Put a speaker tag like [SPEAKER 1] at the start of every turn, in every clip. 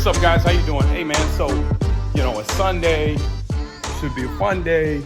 [SPEAKER 1] What's up, guys? How you doing? Hey, man, so, it's Sunday. Should be a fun day,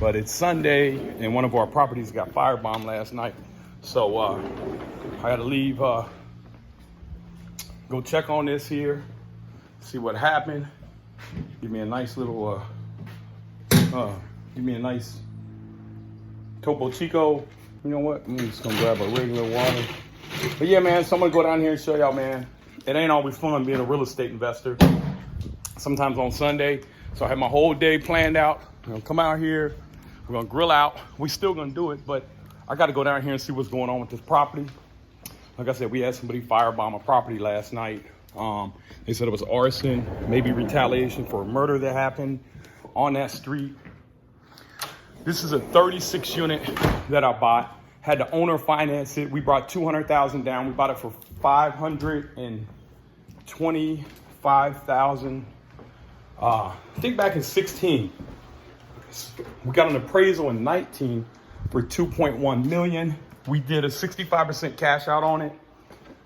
[SPEAKER 1] but it's Sunday, and one of our properties got firebombed last night. So, I had to leave, go check on this here, see what happened. Give me a nice little, give me a nice Topo Chico. You know what? I'm just gonna grab a regular water. But yeah, man, so I'm gonna go down here and show y'all, man. It ain't always fun being a real estate investor. Sometimes on Sunday. So I have my whole day planned out. I'm gonna come out here. We're gonna grill out. We still gonna do it, but I gotta go down here and see what's going on with this property. Like I said, we had somebody firebomb a property last night. They said it was arson, maybe retaliation for a murder that happened on that street. This is a 36 unit that I bought. Had the owner finance it. We brought $200,000 down. We bought it for $525,000. I think back in 16. We got an appraisal in 19 for $2.1 million. We did a 65% cash out on it.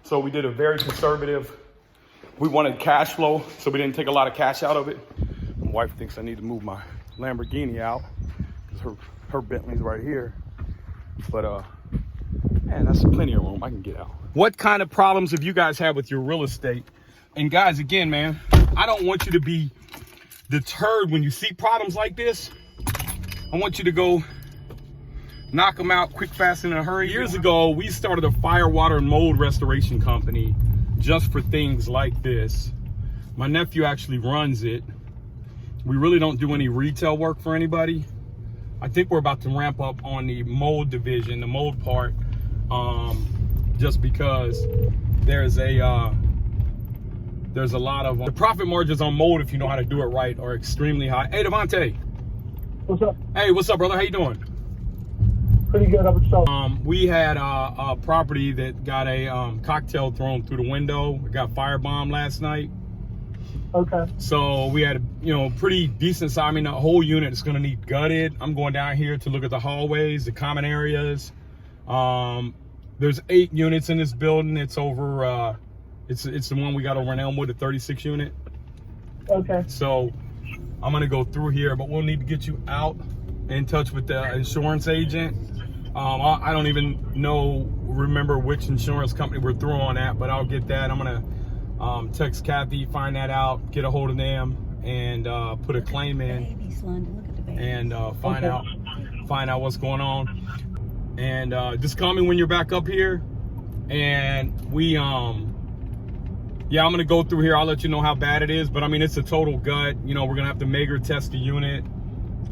[SPEAKER 1] So we did a very conservative. We wanted cash flow, so we didn't take a lot of cash out of it. My wife thinks I need to move my Lamborghini out because her Bentley's right here. But man, that's plenty of room. I can get out. What kind of problems have you guys had with your real estate? And guys, again, man, I don't want you to be deterred when you see problems like this. I want you to go knock them out quick, fast, and in a hurry. Years ago, we started a fire, water, and mold restoration company just for things like this. My nephew actually runs it. We really don't do any retail work for anybody. I think we're about to ramp up on the mold division, the mold part, just because there's a lot of the profit margins on mold, if you know how to do it right, are extremely high. Hey, Devontae.
[SPEAKER 2] What's up?
[SPEAKER 1] Hey, what's up, brother? How you doing?
[SPEAKER 2] Pretty good. How about yourself?
[SPEAKER 1] We had a property that got a cocktail thrown through the window. It got firebombed last night.
[SPEAKER 2] Okay.
[SPEAKER 1] So we had pretty decent size. I mean, the whole unit is going to need gutted. I'm going down here to look at the hallways, the common areas. There's 8 units in this building. It's over. It's the one we got over in Elmwood, the 36 unit.
[SPEAKER 2] Okay.
[SPEAKER 1] So I'm going to go through here, but we'll need to get you out in touch with the insurance agent. I don't even remember which insurance company we're through on that, but I'll get that. I'm gonna text Kathy, find that out, get a hold of them, and put a claim in, and find out what's going on. And just call me when you're back up here, and we yeah, I'm gonna go through here. I'll let you know how bad it is, but I mean, it's a total gut. We're gonna have to Mager test the unit.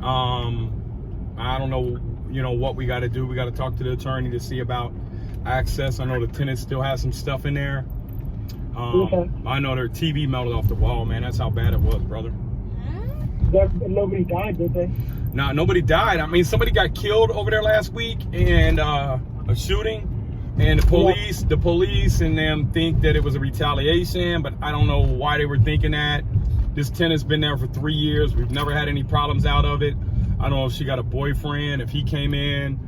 [SPEAKER 1] I don't know, what we got to do. We got to talk to the attorney to see about access. I know the tenant still has some stuff in there.
[SPEAKER 2] Okay.
[SPEAKER 1] I know their TV melted off the wall, man. That's how bad it was, brother.
[SPEAKER 2] Nobody died, did they?
[SPEAKER 1] Nah, nobody died. I mean, somebody got killed over there last week, and a shooting. And the police and them think that it was a retaliation, but I don't know why they were thinking that. This tenant's been there for 3 years. We've never had any problems out of it. I don't know if she got a boyfriend, if he came in.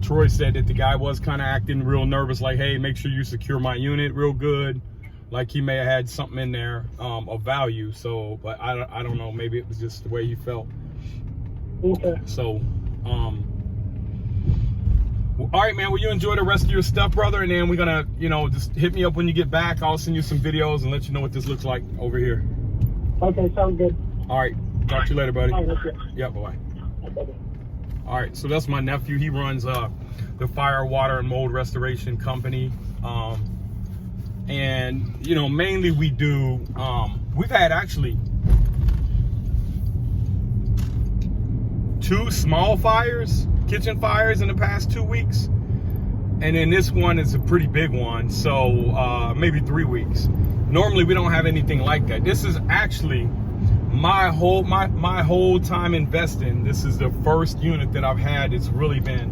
[SPEAKER 1] Troy said that the guy was kind of acting real nervous, like, hey, make sure you secure my unit real good. Like he may have had something in there of value. So, but I don't know. Maybe it was just the way he felt.
[SPEAKER 2] Okay.
[SPEAKER 1] So, all right, man. Well, you enjoy the rest of your stuff, brother. And then we're going to, just hit me up when you get back. I'll send you some videos and let you know what this looks like over here.
[SPEAKER 2] Okay, sounds good.
[SPEAKER 1] All right. Talk to you later, buddy.
[SPEAKER 2] All right, that's it.
[SPEAKER 1] Yeah, bye-bye.
[SPEAKER 2] Okay.
[SPEAKER 1] All right, so that's my nephew. He runs the fire, water, and mold restoration company. And, mainly we do, we've had actually 2 small fires, kitchen fires in the past 2 weeks. And then this one is a pretty big one, so maybe 3 weeks. Normally we don't have anything like that. This is actually my whole time investing. This is the first unit that I've had. It's really been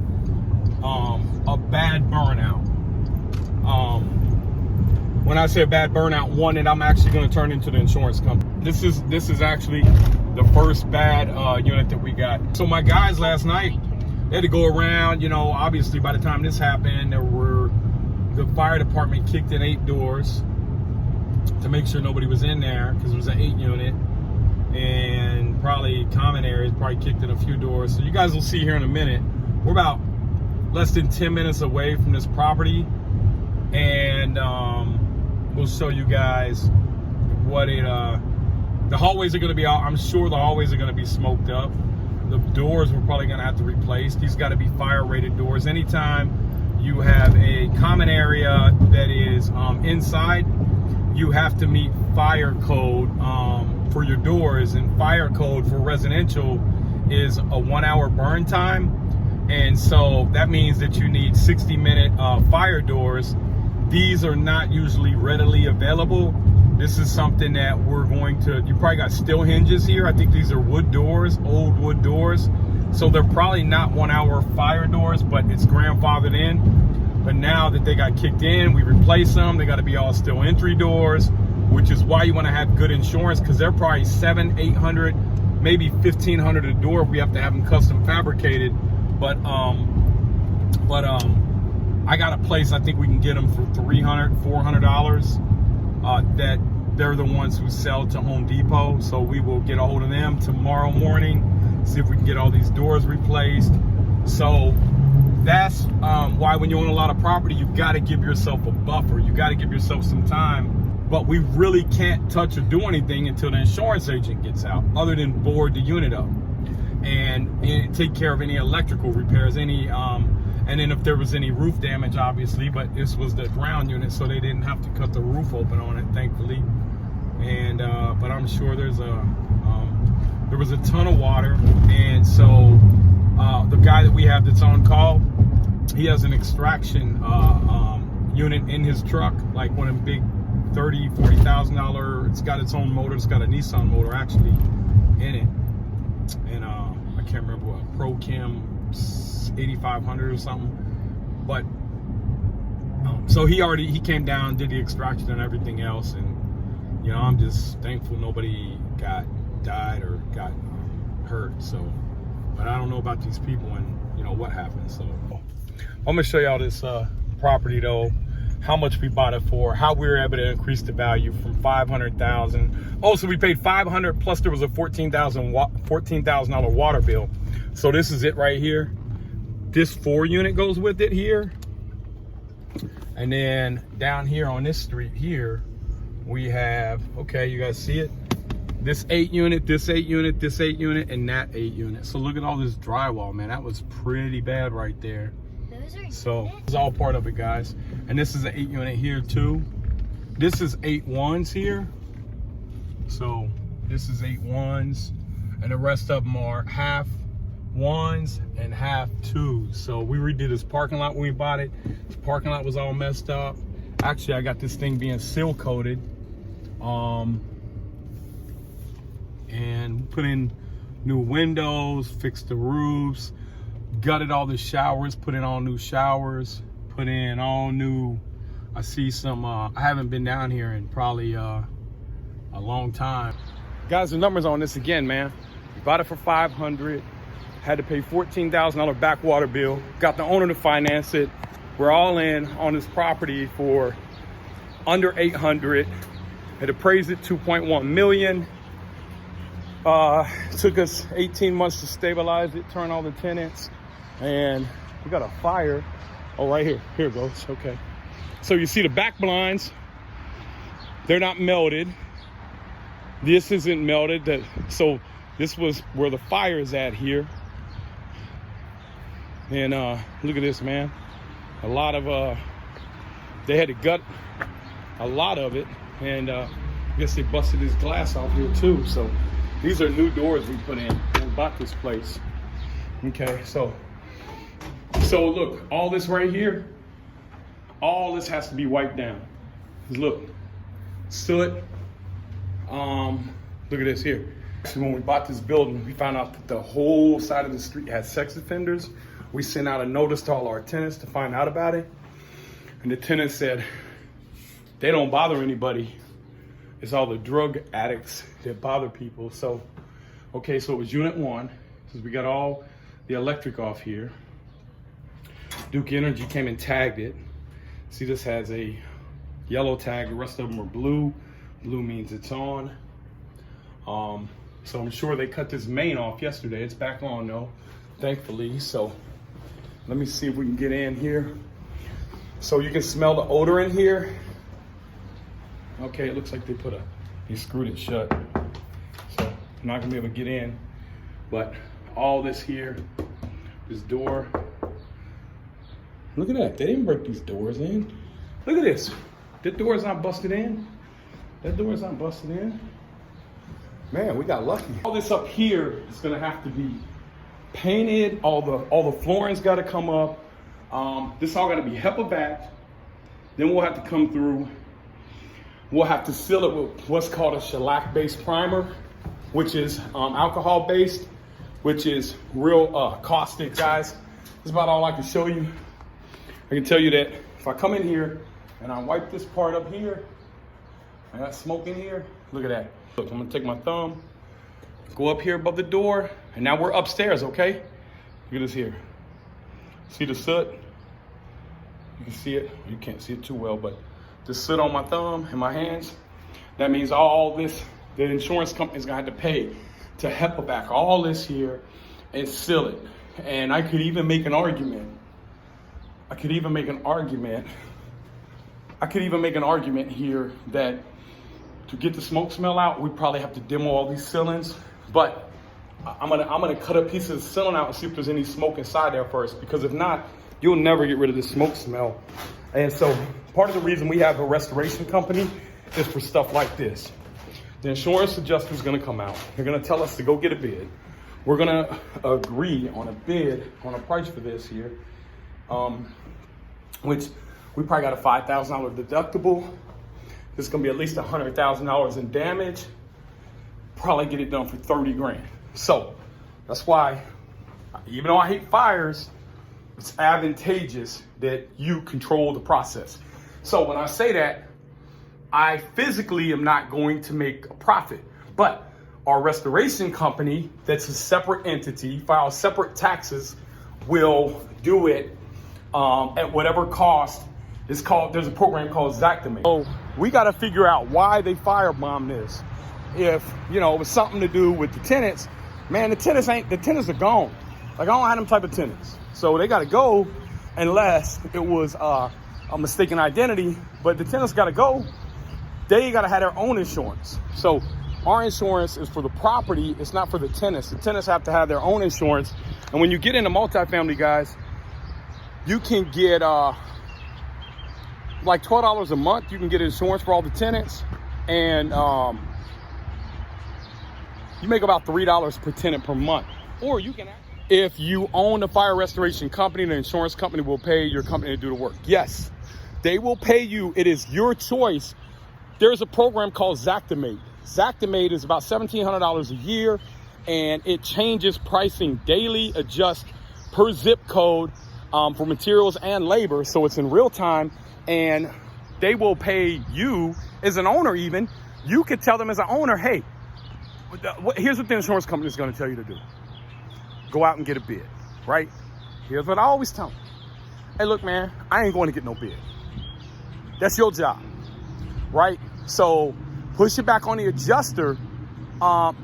[SPEAKER 1] a bad burnout. When I say a bad burnout, one that I'm actually going to turn into the insurance company. This is actually the first bad unit that we got. So my guys last night, they had to go around. Obviously by the time this happened, the fire department kicked in 8 doors. to make sure nobody was in there, because it was an 8 unit, and probably common areas, probably kicked in a few doors. So you guys will see here in a minute, we're about less than 10 minutes away from this property, and we'll show you guys what it, the hallways are gonna be out. I'm sure the hallways are gonna be smoked up. The doors we're probably gonna have to replace. These gotta be fire rated doors. Anytime you have a common area that is inside, you have to meet fire code for your doors, and fire code for residential is a 1 hour burn time. And so that means that you need 60-minute fire doors. These are not usually readily available. This is something that we're going to, you probably got steel hinges here. I think these are wood doors, old wood doors. So they're probably not 1 hour fire doors, but it's grandfathered in. But now that they got kicked in, we replace them. They got to be all steel entry doors, which is why you want to have good insurance, because they're probably $700, $800, maybe $1,500 a door if we have to have them custom fabricated. But I got a place I think we can get them for $300, $400. That they're the ones who sell to Home Depot. So we will get a hold of them tomorrow morning, see if we can get all these doors replaced. So that's why when you own a lot of property, you got to give yourself a buffer. You got to give yourself some time. But we really can't touch or do anything until the insurance agent gets out, other than board the unit up and take care of any electrical repairs, and then if there was any roof damage, obviously. But this was the ground unit, so they didn't have to cut the roof open on it, thankfully. And but I'm sure there was a ton of water, and so the guy that we have that's on call, he has an extraction unit in his truck, like one of them big $30,000, $40,000. It's got its own motor. It's got a Nissan motor actually in it, and I can't remember what, Pro Chem 8500 or something. But so he came down, did the extraction and everything else, and you know, I'm just thankful nobody died or got hurt. So, but I don't know about these people and you know what happened. So I'm gonna show y'all this property though, how much we bought it for, how we were able to increase the value from $500,000. Oh, so we paid $500 plus there was a $14,000 water bill. So this is it right here. This 4 unit goes with it here. And then down here on this street here, we have, okay, you guys see it? This 8 unit, this 8 unit, this 8 unit, and that 8 unit. So look at all this drywall, man. That was pretty bad right there. So it's all part of it, guys. And this is an 8 unit here too. This is 8 ones here. So this is 8 ones, and the rest of them are half ones and half twos. So we redid this parking lot when we bought it. This parking lot was all messed up. Actually, I got this thing being seal coated. And put in new windows, fixed the roofs, gutted all the showers, put in all new showers, put in all new, I see some, I haven't been down here in probably a long time. Guys, the numbers on this again, man. We bought it for $500, had to pay $14,000 backwater bill, got the owner to finance it. We're all in on this property for under $800. It appraised at $2.1 million. Took us 18 months to stabilize it, turn all the tenants, and we got a fire. Oh, right here. Here it goes. Okay. So you see the back blinds, they're not melted. This isn't melted. So this was where the fire is at here. And look at this, man. A lot of, they had to gut a lot of it. And I guess they busted this glass off here too. So these are new doors we put in when we bought this place. Okay, so look, all this right here, all this has to be wiped down. Look, soot. Look at this here. So when we bought this building, we found out that the whole side of the street had sex offenders. We sent out a notice to all our tenants to find out about it. And the tenants said, they don't bother anybody. It's all the drug addicts that bother people. So, okay, so it was unit 1. So we got all the electric off here. Duke Energy came and tagged it. See, this has a yellow tag. The rest of them are blue. Blue means it's on. So I'm sure they cut this main off yesterday. It's back on though, thankfully. So let me see if we can get in here. So you can smell the odor in here. Okay, it looks like they screwed it shut. So I'm not gonna be able to get in, but all this here, this door. Look at that, they didn't break these doors in. Look at this, that door is not busted in. That door is not busted in. Man, we got lucky. All this up here is gonna have to be painted. All the flooring's gotta come up. This all gotta be HEPA backed. Then we'll have to come through. We'll have to seal it with what's called a shellac-based primer, which is alcohol-based, which is real caustic, guys. That's about all I can show you. I can tell you that if I come in here and I wipe this part up here, I got smoke in here. Look at that. Look, I'm gonna take my thumb, go up here above the door, and now we're upstairs, okay? Look at this here. See the soot? You can see it. You can't see it too well, but the soot on my thumb and my hands, that means all this, the insurance company's gonna have to pay to HEPA back all this here and seal it. And I could even make an argument. Here that to get the smoke smell out, we probably have to demo all these ceilings. But I'm gonna cut a piece of the ceiling out and see if there's any smoke inside there first, because if not, you'll never get rid of the smoke smell. And so part of the reason we have a restoration company is for stuff like this. The insurance adjuster is gonna come out. They're gonna tell us to go get a bid. We're gonna agree on a bid, on a price for this here, which we probably got a $5,000 deductible. This is gonna be at least $100,000 in damage. Probably get it done for 30 grand. So that's why, even though I hate fires, it's advantageous that you control the process. So when I say that, I physically am not going to make a profit, but our restoration company, that's a separate entity, files separate taxes, will do it at whatever cost. It's called, there's a program called Zactimate. So we got to figure out why they firebombed this. If, you know, it was something to do with the tenants, man, the tenants are gone. Like, I don't have them type of tenants. So they got to go unless it was a mistaken identity, but the tenants got to go. They got to have their own insurance. So our insurance is for the property. It's not for the tenants. The tenants have to have their own insurance. And when you get into multifamily, guys, you can get like $12 a month. You can get insurance for all the tenants, and you make about $3 per tenant per month. Or you can, if you own the fire restoration company, the insurance company will pay your company to do the work. Yes, they will pay you. It is your choice. There's a program called Zactimate. Zactimate is about $1,700 a year, and it changes pricing daily, adjusts per zip code for materials and labor. So it's in real time, and they will pay you as an owner. Even you could tell them as an owner, hey, here's what the insurance company is going to tell you to do. Go out and get a bid, right? Here's what I always tell them. Hey, look, man, I ain't going to get no bid. That's your job, right? So push it back on the adjuster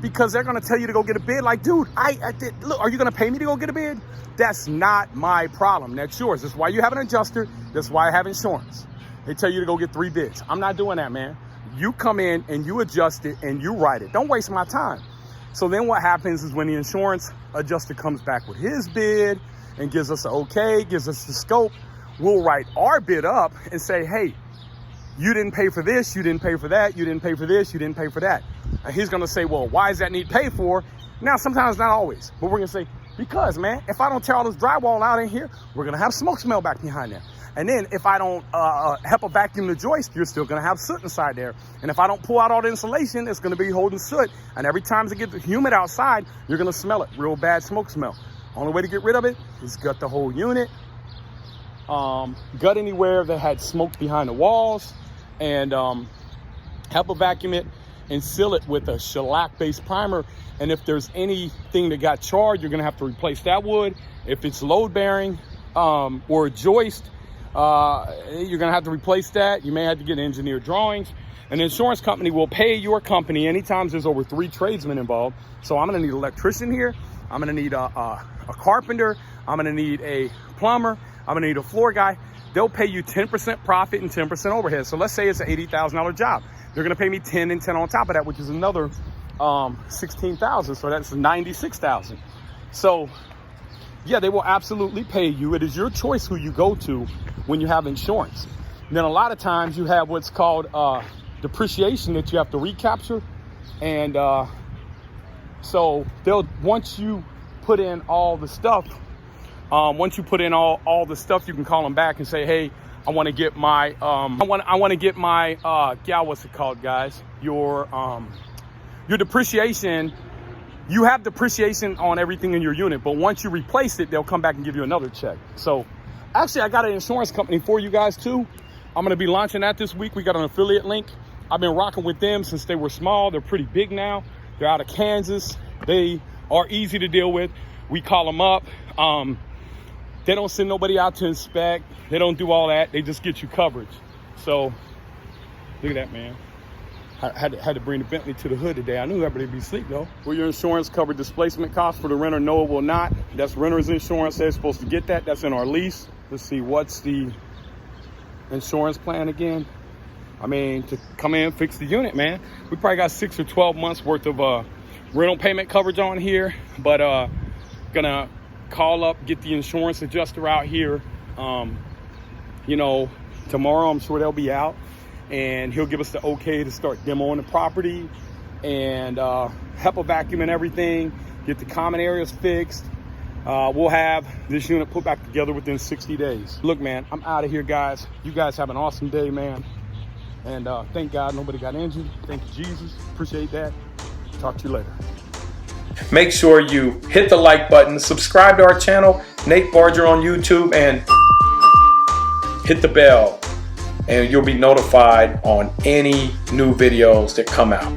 [SPEAKER 1] because they're going to tell you to go get a bid. Like, dude, I did. Look, are you going to pay me to go get a bid? That's not my problem. That's yours. That's why you have an adjuster. That's why I have insurance. They tell you to go get 3 bids. I'm not doing that, man. You come in and you adjust it and you write it. Don't waste my time. So then what happens is when the insurance adjuster comes back with his bid and gives us an okay, gives us the scope, we'll write our bid up and say, hey, you didn't pay for this, you didn't pay for that, you didn't pay for this, you didn't pay for that. And he's gonna say, well, why does that need paid for? Now, sometimes not always, but we're gonna say, because, man, if I don't tear all this drywall out in here, we're gonna have smoke smell back behind there. And then if I don't HEPA vacuum the joist, you're still gonna have soot inside there. And if I don't pull out all the insulation, it's gonna be holding soot. And every time it gets humid outside, you're gonna smell it, real bad smoke smell. Only way to get rid of it is gut the whole unit, gut anywhere that had smoke behind the walls, and HEPA vacuum it and seal it with a shellac-based primer. And if there's anything that got charred, you're gonna have to replace that wood. If it's load-bearing or a joist, you're gonna have to replace that. You may have to get engineered drawings. An insurance company will pay your company anytime there's over 3 tradesmen involved. So I'm gonna need an electrician here. I'm gonna need a carpenter. I'm gonna need a plumber. I'm gonna need a floor guy. They'll pay you 10% profit and 10% overhead. So let's say it's an $80,000 job. They're gonna pay me 10 and 10 on top of that, which is another 16,000. So that's 96,000. So yeah, they will absolutely pay you. It is your choice who you go to when you have insurance. And then a lot of times you have what's called depreciation that you have to recapture. And so once you put in all the stuff, once you put in all the stuff, you can call them back and say, hey, I want to get my what's it called, guys? Your depreciation. You have depreciation on everything in your unit, but once you replace it, they'll come back and give you another check. So actually, I got an insurance company for you guys too. I'm gonna be launching that this week. We got an affiliate link. I've been rocking with them since they were small. They're pretty big now. They're out of Kansas. They are easy to deal with. We call them up. They don't send nobody out to inspect. They don't do all that. They just get you coverage. So look at that, man. I had to bring the Bentley to the hood today. I knew everybody would be asleep though. Will your insurance cover displacement costs for the renter? No, it will not. That's renter's insurance. They're supposed to get that. That's in our lease. Let's see, what's the insurance plan again? I mean, to come in and fix the unit, man. We probably got 6 or 12 months worth of rental payment coverage on here, but gonna call up, get the insurance adjuster out here. You know, tomorrow I'm sure they'll be out and he'll give us the okay to start demoing the property and HEPA vacuum and everything, get the common areas fixed. We'll have this unit put back together within 60 days. Look, man, I'm out of here, guys. You guys have an awesome day, man. And thank God nobody got injured. Thank you, Jesus. Appreciate that. Talk to you later.
[SPEAKER 3] Make sure you hit the like button, subscribe to our channel, Nate Barger on YouTube, and hit the bell, and you'll be notified on any new videos that come out.